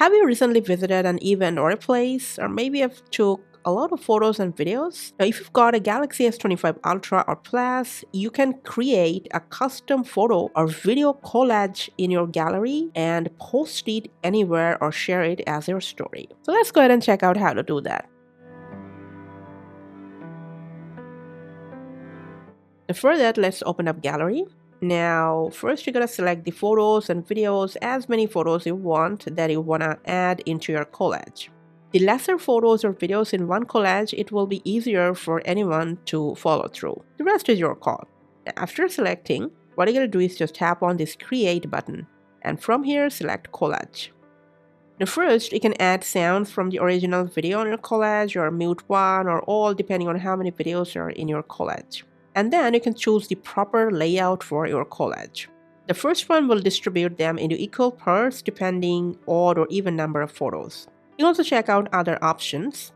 Have you recently visited an event or a place, or maybe have took a lot of photos and videos? Now, if you've got a Galaxy S25 Ultra or Plus, you can create a custom photo or video collage in your gallery and post it anywhere or share it as your story. So let's go ahead and check out how to do that. And for that, let's open up Gallery. Now, first you're going to select the photos and videos, as many photos you want that you want to add into your collage. The lesser photos or videos in one collage, it will be easier for anyone to follow through. The rest is your call. After selecting, what you're going to do is just tap on this Create button. And from here, select Collage. Now first, you can add sounds from the original video on your collage, or mute one or all, depending on how many videos are in your collage. And then you can choose the proper layout for your collage. The first one will distribute them into equal parts depending odd or even number of photos. You can also check out other options.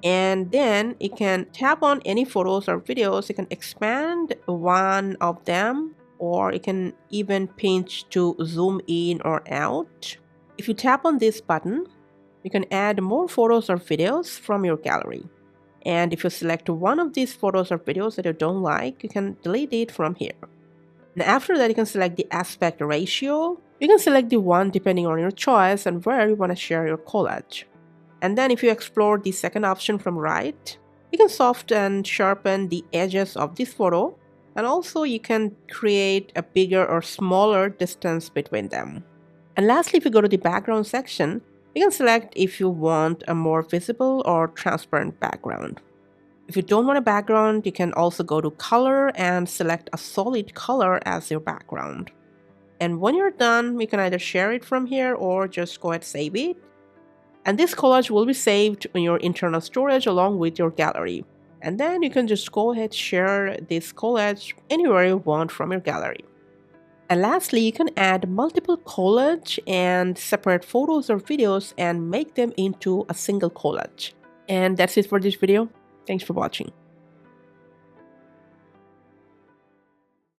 And then you can tap on any photos or videos. You can expand one of them, or you can even pinch to zoom in or out. If you tap on this button, you can add more photos or videos from your gallery. And if you select one of these photos or videos that you don't like, you can delete it from here. And after that, you can select the aspect ratio. You can select the one depending on your choice and where you want to share your collage. And then if you explore the second option from right, you can soften and sharpen the edges of this photo. And also you can create a bigger or smaller distance between them. And lastly, if you go to the background section, you can select if you want a more visible or transparent background. If you don't want a background, you can also go to color and select a solid color as your background. And when you're done, you can either share it from here or just go ahead and save it. And this collage will be saved in your internal storage along with your gallery. And then you can just go ahead and share this collage anywhere you want from your gallery. And lastly, you can add multiple collage and separate photos or videos and make them into a single collage. And that's it for this video. Thanks for watching.